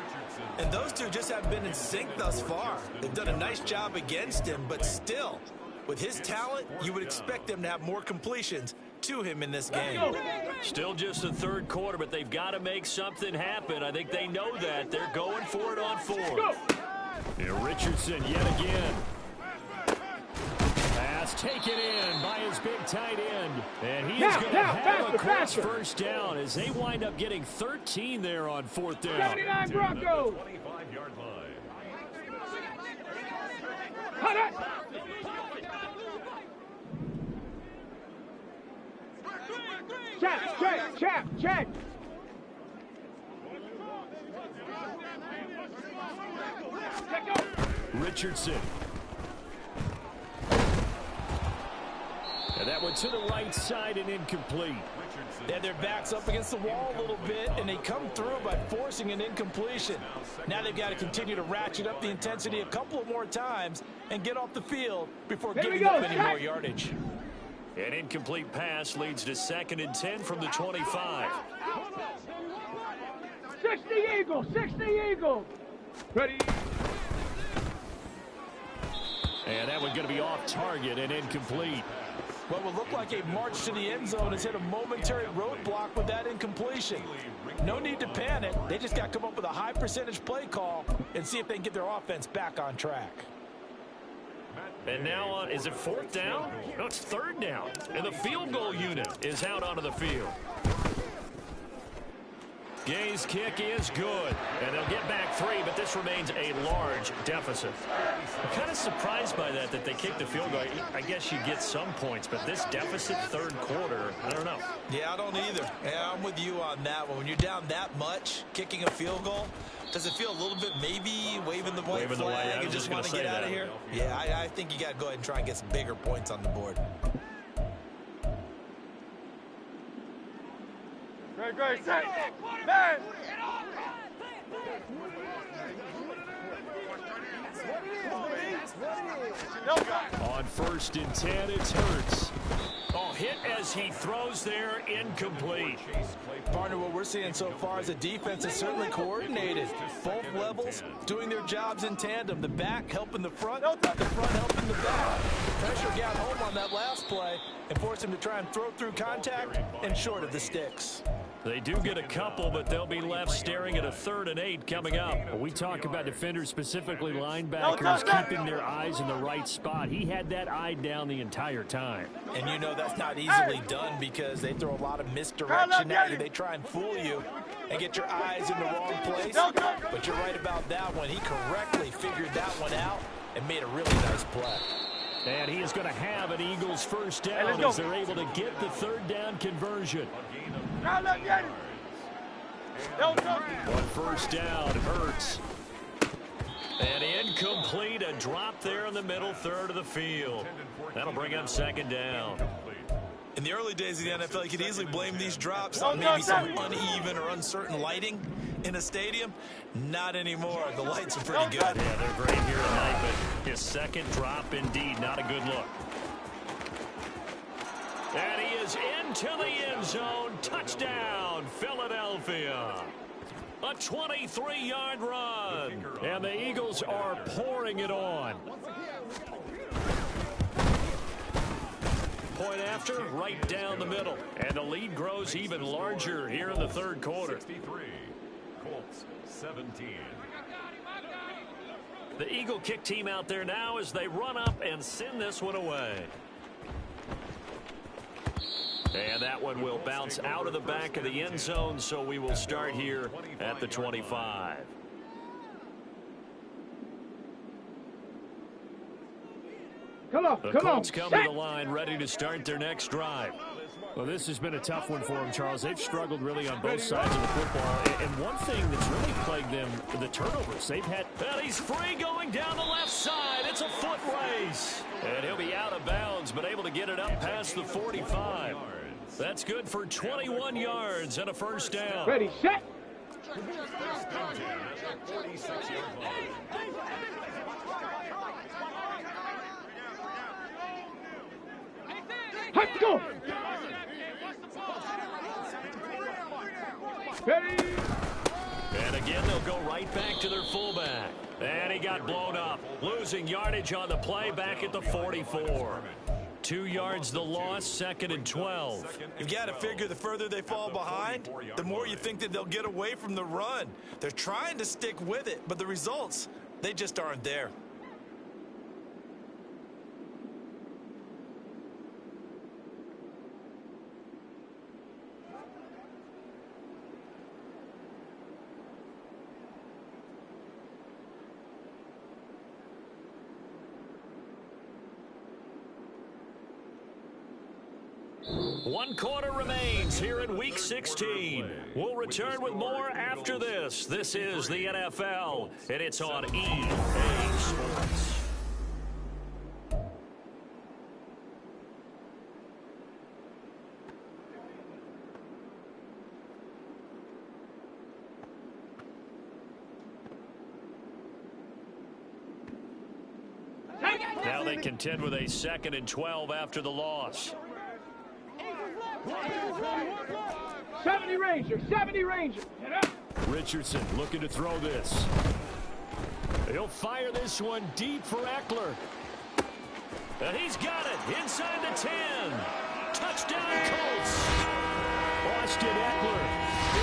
And those two just haven't been in sync thus far. They've done a nice job against him, but still, with his talent, you would expect them to have more completions to him in this game. Still just the third quarter, but they've got to make something happen. I think they know that. They're going for it on 4th. And Richardson yet again. Pass taken in by his big tight end. And he is going to have a cross first down as they wind up getting 13 there on 4th down. 79 Broncos. 25-yard line. Check. Richardson. And that one to the right side and incomplete. They had their backs up against the wall a little bit, and they come through by forcing an incompletion. Now they've got to continue to ratchet up the intensity a couple of more times and get off the field before giving up any more yardage. An incomplete pass leads to 2nd and 10 from the 25. 60 Eagles. Ready. And that one's going to be off target and incomplete. What will look like a march to the end zone has hit a momentary roadblock with that incompletion. No need to panic. They just got to come up with a high percentage play call and see if they can get their offense back on track. And now, is it 4th down? No, it's 3rd down. And the field goal unit is out onto the field. Gay's kick is good. And they'll get back 3, but this remains a large deficit. I'm kind of surprised by that they kicked the field goal. I guess you get some points, but this deficit 3rd quarter, I don't know. Yeah, I don't either. Yeah, I'm with you on that one. When you're down that much, kicking a field goal, does it feel a little bit maybe waving the white flag and just want to get out of here? Yeah, I think you got to go ahead and try and get some bigger points on the board. Great. Set. Man. On 1st and 10, it's Hurts. Oh, hit as he throws there, incomplete. Partner, what we're seeing so far is the defense is certainly coordinated. Both levels doing their jobs in tandem. The back helping the front helping the back. Pressure got home on that last play and forced him to try and throw through contact and short of the sticks. They do get a couple, but they'll be left staring at a 3rd and 8 coming up. We talk about defenders, specifically linebackers, keeping their eyes in the right spot. He had that eye down the entire time. And you know that's not easily done because they throw a lot of misdirection at you. They try and fool you and get your eyes in the wrong place. But you're right about that one. He correctly figured that one out and made a really nice play. And he is going to have an Eagles first down as they're able to get the 3rd down conversion. On 1st down, Hurts. And incomplete, a drop there in the middle 3rd of the field. That'll bring up 2nd down. In the early days of the NFL, you could easily blame these drops on maybe some uneven or uncertain lighting in a stadium. Not anymore. The lights are pretty good. Yeah, they're great here tonight, but his 2nd drop, indeed, not a good look. And he is into the end zone. Touchdown, Philadelphia. A 23-yard run. And the Eagles are pouring it on. Point after, right down the middle. And the lead grows even larger here in the 3rd quarter. 63, Colts 17. The Eagle kick team out there now as they run up and send this one away. And that one will bounce out of the back of the end zone, so we will start here at the 25. The Colts come to the line, ready to start their next drive. Well, this has been a tough one for them, Charles. They've struggled really on both sides of the football. And one thing that's really plagued them, the turnovers. They've had... Well, he's free going down the left side. It's a foot race. And he'll be out of bounds, but able to get it up past the 45. That's good for 21 yards and a first down. Ready, set. Let's go. Ready. And again, they'll go right back to their fullback. And he got blown up, losing yardage on the play back at the 44. 2 yards the loss, 2nd and 12. You've got to figure the further they fall behind, the more you think that they'll get away from the run. They're trying to stick with it, but the results, they just aren't there. One quarter remains here in Week 16. We'll return with more after this. This is the NFL, and it's on EA Sports. Now they contend with a 2nd and 12 after the loss. 70 Ranger, 70 Ranger. Richardson looking to throw this. He'll fire this one deep for Eckler. And he's got it inside the 10. Touchdown Colts. Austin Eckler,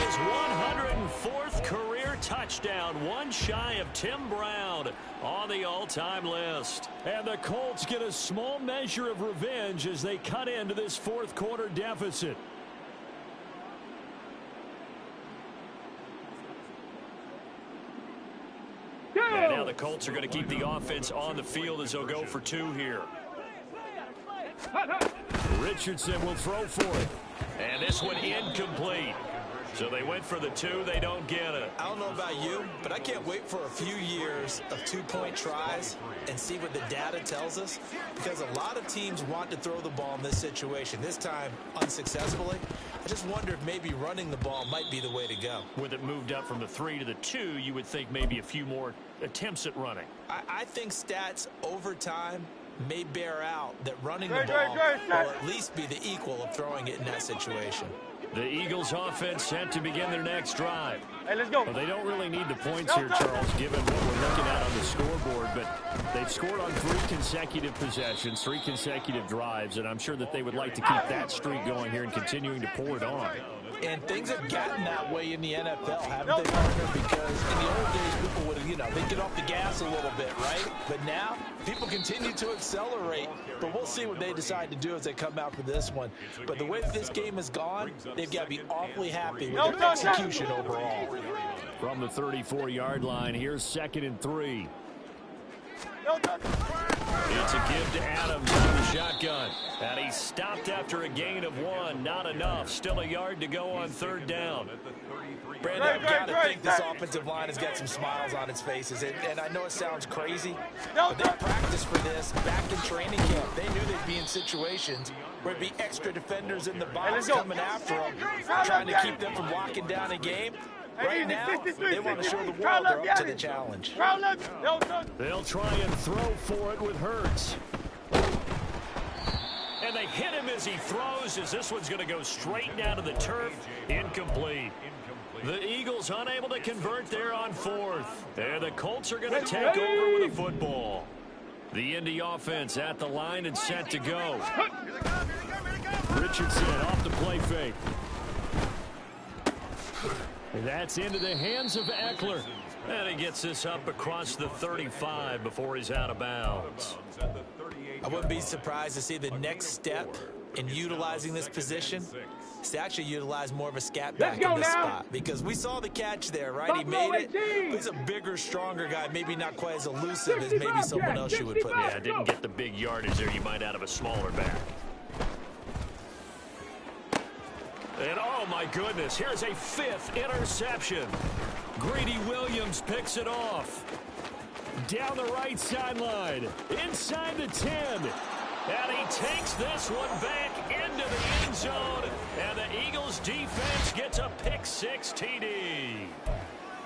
his 104th career touchdown, one shy of Tim Brown on the all-time list. And the Colts get a small measure of revenge as they cut into this 4th quarter deficit. And now the Colts are going to keep the offense on the field as they'll go for 2 here. Richardson will throw for it. And this one incomplete. So they went for the 2. They don't get it. I don't know about you, but I can't wait for a few years of 2-point tries and see what the data tells us, because a lot of teams want to throw the ball in this situation, this time unsuccessfully. I just wonder if maybe running the ball might be the way to go. With it moved up from the 3 to the 2, you would think maybe a few more attempts at running. I think stats over time may bear out that running the ball will at least be the equal of throwing it in that situation. The Eagles offense set to begin their next drive. Hey, let's go. Well, they don't really need the points here, Charles, given what we're looking at on the scoreboard, but they've scored on 3 consecutive possessions, 3 consecutive drives, and I'm sure that they would like to keep that streak going here and continuing to pour it on. And things have gotten that way in the NFL, haven't they, partner? Because in the old days, people would, they'd get off the gas a little bit, right? But now, people continue to accelerate. But we'll see what they decide to do as they come out for this one. But the way that this game has gone, they've got to be awfully happy with their execution overall. From the 34-yard line, here's 2nd and 3. It's a give to Adams out of the shotgun. And he stopped after a gain of 1. Not enough. Still a yard to go on 3rd down. Brandon, I've got to think this offensive line has got some smiles on its faces. And I know it sounds crazy, but they practiced for this back in training camp. They knew they'd be in situations where it'd be extra defenders in the box coming after them, trying to keep them from locking down a game. Right now, they want to show the world they're up to the challenge. They'll try and throw for it with Hurts. And they hit him as he throws, as this one's going to go straight down to the turf. Incomplete. The Eagles unable to convert there on 4th. And the Colts are going to take over with the football. The Indy offense at the line and set to go. Richardson off the play fake. That's into the hands of Eckler. And he gets this up across the 35 before he's out of bounds. I wouldn't be surprised to see the next step in utilizing this position is to actually utilize more of a scat back in this spot. Because we saw the catch there, right? He made it. He's a bigger, stronger guy, maybe not quite as elusive as maybe someone else you would put in. Yeah, didn't get the big yardage there you might out of a smaller back. And oh my goodness, here's a 5th interception. Greedy Williams picks it off. Down the right sideline, inside the 10. And he takes this one back into the end zone. And the Eagles defense gets a pick-6 TD.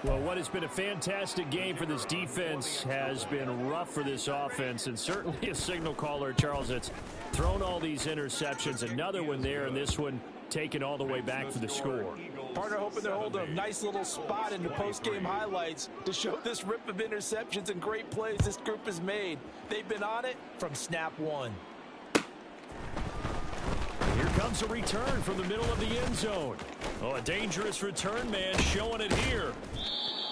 Well, what has been a fantastic game for this defense has been rough for this offense, and certainly a signal caller, Charles, that's thrown all these interceptions. Another one there, and this one taken all the way back for the score. Partner hoping to hold a nice little spot in the post-game highlights to show this rip of interceptions and great plays this group has made. They've been on it from snap 1. Here comes a return from the middle of the end zone. Oh, a dangerous return man showing it here.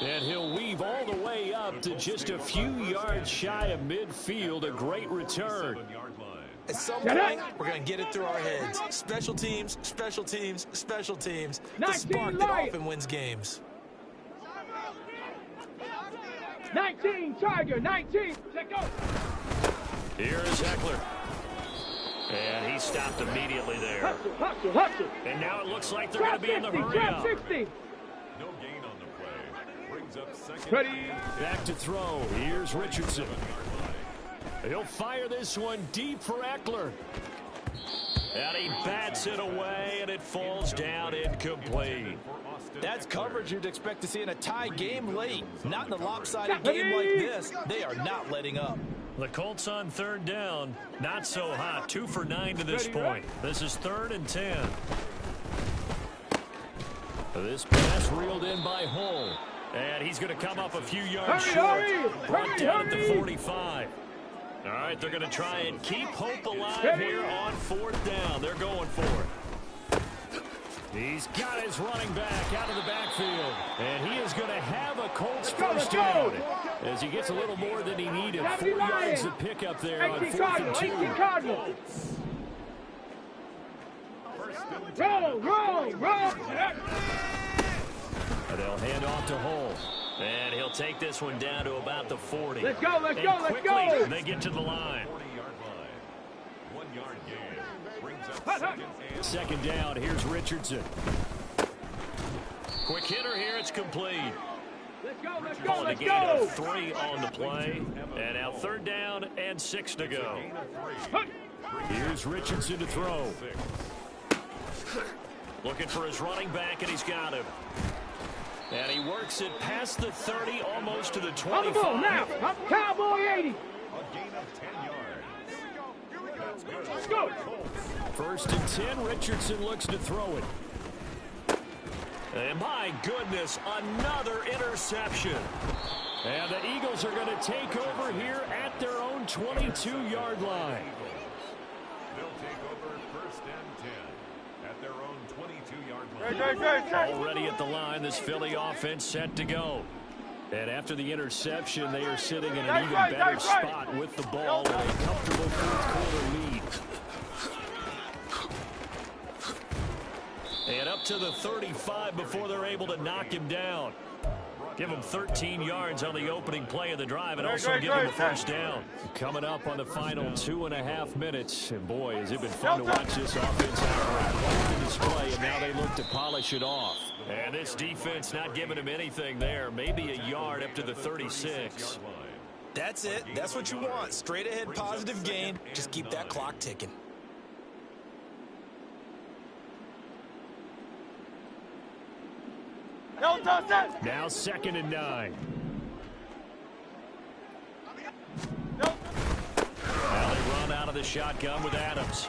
And he'll weave all the way up to just a few yards shy of midfield. A great return. At some point, we're going to get it through our heads. Special teams, special teams, special teams. The spark that often wins games. 19, Tiger, 19. Let go. Here is Eckler. And he stopped immediately there. Hustle, hustle, hustle. And now it looks like they're going to be in the hurry up. 60. No gain on the play. Brings up 2nd. Ready. Back to throw. Here's Richardson. He'll fire this one deep for Eckler. And he bats it away, and it falls down incomplete. That's coverage you'd expect to see in a tie game late. Not in a lopsided game like this. They are not letting up. The Colts on 3rd down. Not so hot. 2 for 9 to this point. This is 3rd and 10. This pass reeled in by Hull. And he's going to come up a few yards short. Brought down at the 45. All right, they're going to try and keep hope alive here on 4th down. They're going for it. He's got his running back out of the backfield. And he is going to have a Colts first down as he gets a little more than he needed. 4 yards to pick up there on 4th and 2. Roll. And they'll hand off to Hull. And he'll take this one down to about the 40. Let's go. Quickly, they get to the line. 40-yard line. 1 yard gain. Brings up 2nd and 2nd down. Here's Richardson. Quick hitter here. It's complete. Let's go, let's go, Calling a let's gain go. of 3 on the play. And now 3rd down and 6 to go. Here's Richardson to throw. Looking for his running back, and he's got him. And he works it past the 30, almost to the 25. On the ball now. Cowboy 80. A gain of 10 yards. Let's go. 1st and 10. Richardson looks to throw it. And my goodness, another interception. And the Eagles are going to take over here at their own 22-yard line. They'll take over 1st and 10 at their own 22-yard line. Already at the line, this Philly offense set to go. And after the interception, they are sitting in an even better spot with the ball with a comfortable 4th-quarter lead. And up to the 35 before they're able to knock him down. Give him 13 yards on the opening play of the drive and also give him a 1st down. Coming up on the final 2.5 minutes. And boy, has it been fun to watch this offense have a display, and now they look to polish it off. And this defense not giving him anything there. Maybe a yard up to the 36. That's it. That's what you want. Straight ahead positive gain. Just keep that clock ticking. Now 2nd and 9. Now they run out of the shotgun with Adams.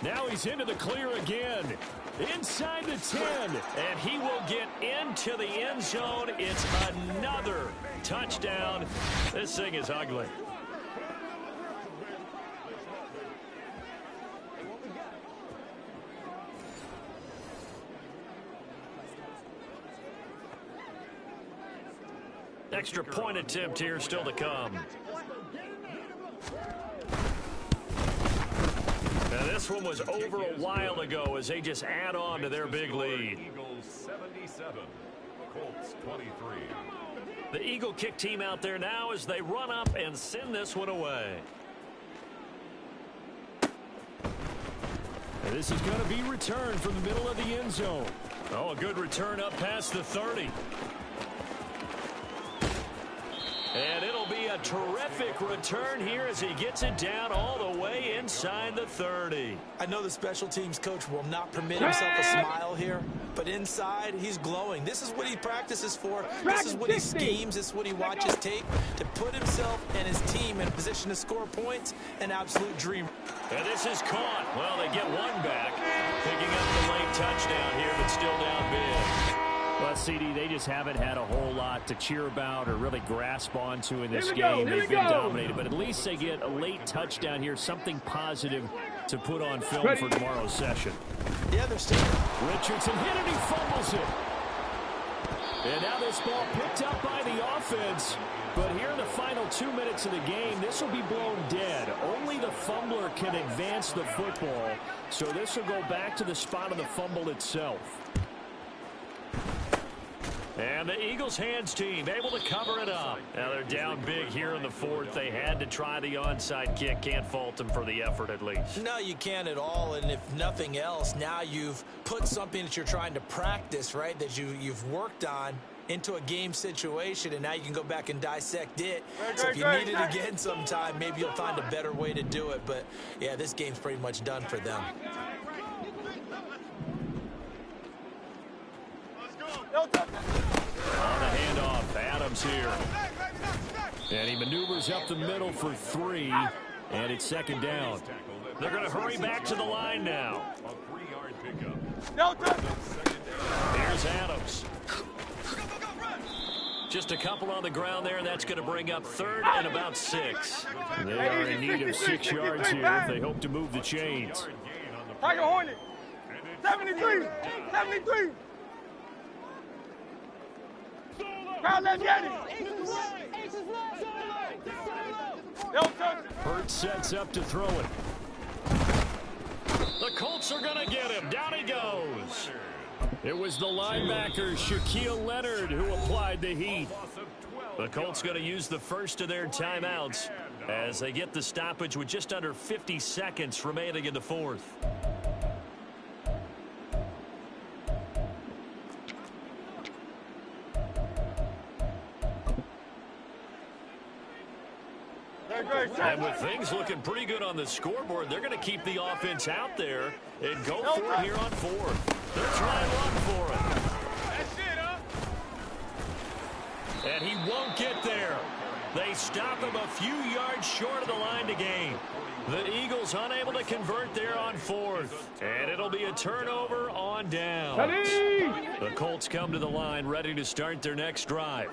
Now he's into the clear again. Inside the 10. And he will get into the end zone. It's another touchdown. This thing is ugly. Extra point attempt here still to come. Now this one was over a while ago as they just add on to their big lead. Eagles 77, Colts 23. The Eagle kick team out there now as they run up and send this one away. And this is going to be returned from the middle of the end zone. Oh, a good return up past the 30. And it'll be a terrific return here as he gets it down all the way inside the 30. I know the special teams coach will not permit himself a smile here, but inside, he's glowing. This is what he practices for. This is what he schemes. This is what he watches tape to put himself and his team in a position to score points. An absolute dream. And this is caught. Well, they get one back. Picking up the late touchdown here, but still down big. Well, CD, they just haven't had a whole lot to cheer about or really grasp onto in this game. They've been dominated, but at least they get a late touchdown here, something positive to put on film for tomorrow's session. Yeah, they're still. Richardson hit it, he fumbles it. And now this ball picked up by the offense. But here in the final 2 minutes of the game, this will be blown dead. Only the fumbler can advance the football. So this will go back to the spot of the fumble itself. And the Eagles hands team able to cover it up. Now they're down big here in the 4th. They had to try the onside kick. Can't fault them for the effort at least. No, you can't at all. And if nothing else, now you've put something that you're trying to practice, right, that you've worked on into a game situation, and now you can go back and dissect it. So if you need it again sometime, maybe you'll find a better way to do it. But, yeah, this game's pretty much done for them. On the handoff, Adams here. And he maneuvers up the middle for 3, and it's 2nd down. They're going to hurry back to the line now. A 3-yard pickup. Here's Adams. Just a couple on the ground there, and that's going to bring up 3rd and about 6. They are in need of 6 yards here if they hope to move the chains. Tiger Hornet. 73. 73. Crowd, let's get it. Hurts sets up to throw it. The Colts are going to get him. Down he goes. It was the linebacker, Shaquille Leonard, who applied the heat. The Colts going to use the first of their timeouts as they get the stoppage with just under 50 seconds remaining in the 4th. And with things looking pretty good on the scoreboard, they're going to keep the offense out there and go for it here on fourth. They'll try and run for it. And he won't get there. They stop him a few yards short of the line to gain. The Eagles unable to convert there on fourth. And it'll be a turnover on down. The Colts come to the line ready to start their next drive.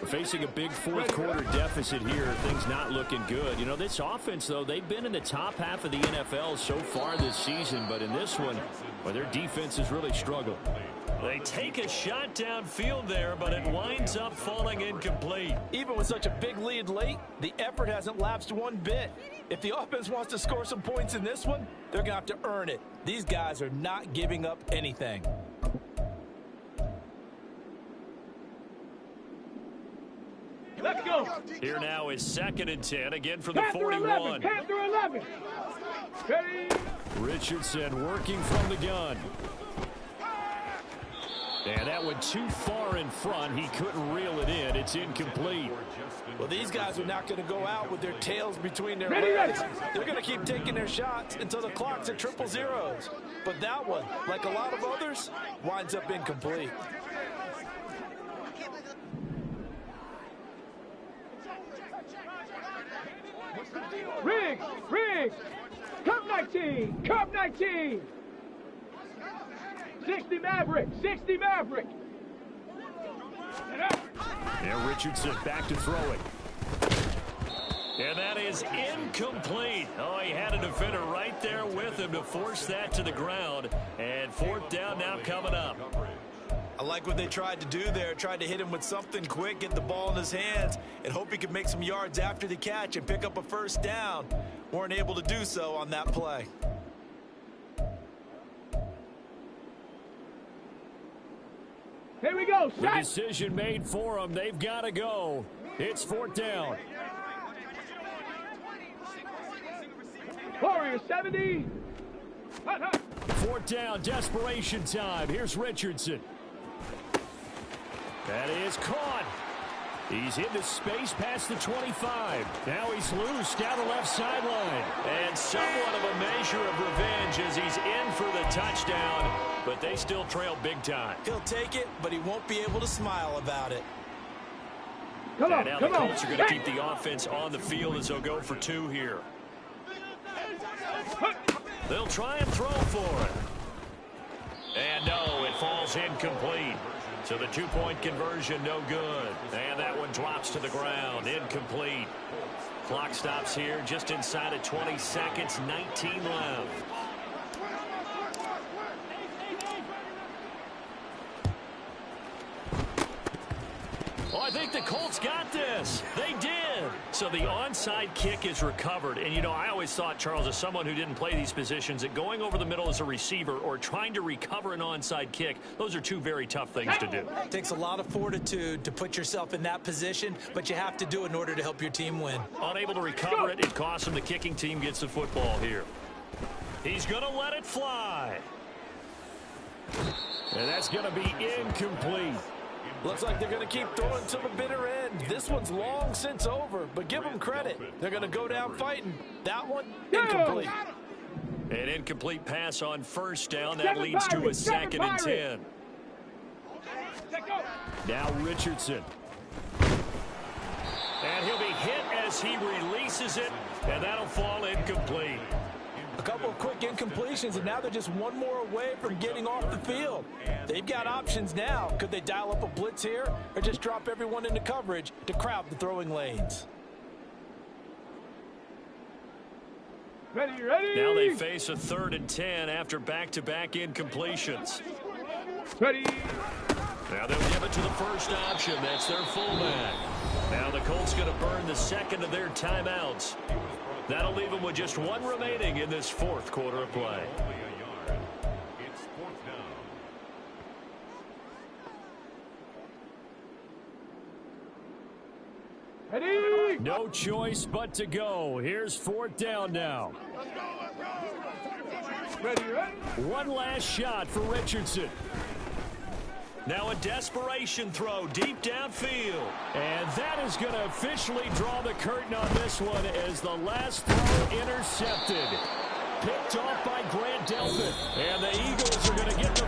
We're facing a big fourth quarter deficit here. Things not looking good. You know, this offense, though, they've been in the top half of the NFL so far this season. But in this one, well, their defense has really struggled. They take a shot downfield there, but it winds up falling incomplete. Even with such a big lead late, the effort hasn't lapsed one bit. If the offense wants to score some points in this one, they're going to have to earn it. These guys are not giving up anything. Let's go. Here now is 2nd and 10, again from the Panther 41. 11. Panther 11. Ready. Richardson working from the gun. And that went too far in front. He couldn't reel it in. It's incomplete. Well, these guys are not going to go out with their tails between their Ready. legs. They're going to keep taking their shots until the clock's at 000s. But that one, like a lot of others, winds up incomplete. Riggs. Cup 19. Cup 19. 60 Maverick. And Richardson back to throw it. And that is incomplete. Oh, he had a defender right there with him to force that to the ground. And 4th down now coming up. I like what they tried to do there. Tried to hit him with something quick, get the ball in his hands, and hope he could make some yards after the catch and pick up a 1st down. Weren't able to do so on that play. Here we go. The decision made for them. They've got to go. It's 4th down. Warriors 70. 4th down, desperation time. Here's Richardson. That is caught. He's into space past the 25. Now he's loose down the left sideline. And somewhat of a measure of revenge as he's in for the touchdown. But they still trail big time. He'll take it, but he won't be able to smile about it. Come on, now come the on. Colts are going to keep the offense on the field as they'll go for 2 here. They'll try and throw for it. And no, it falls incomplete. So the 2-point conversion, no good. And that one drops to the ground, incomplete. Clock stops here just inside of 20 seconds, 19 left. Oh, I think the Colts got this. They did. So the onside kick is recovered. And, you know, I always thought, Charles, as someone who didn't play these positions, that going over the middle as a receiver or trying to recover an onside kick, those are 2 very tough things to do. It takes a lot of fortitude to put yourself in that position, but you have to do it in order to help your team win. Unable to recover it, it costs him. The kicking team gets the football here. He's going to let it fly. And that's going to be incomplete. Looks like they're going to keep throwing to the bitter end. This one's long since over, but give them credit. They're going to go down fighting. That one, incomplete. An incomplete pass on 1st down. That leads to a 2nd and 10. Now Richardson. And he'll be hit as he releases it, and that'll fall incomplete. A couple of quick incompletions, and now they're just one more away from getting off the field. They've got options now. Could they dial up a blitz here or just drop everyone into coverage to crowd the throwing lanes? Ready. Now they face a 3rd and 10 after back-to-back incompletions. Ready. Now they'll give it to the first option. That's their fullback. Now the Colts going to burn the 2nd of their timeouts. That'll leave them with just 1 remaining in this 4th quarter of play. It's 4th down. Ready. No choice but to go. Here's 4th down now. Ready. 1 last shot for Richardson. Now a desperation throw deep downfield. And that is going to officially draw the curtain on this one as the last throw intercepted. Picked off by Grant Delpit. And the Eagles are going to get the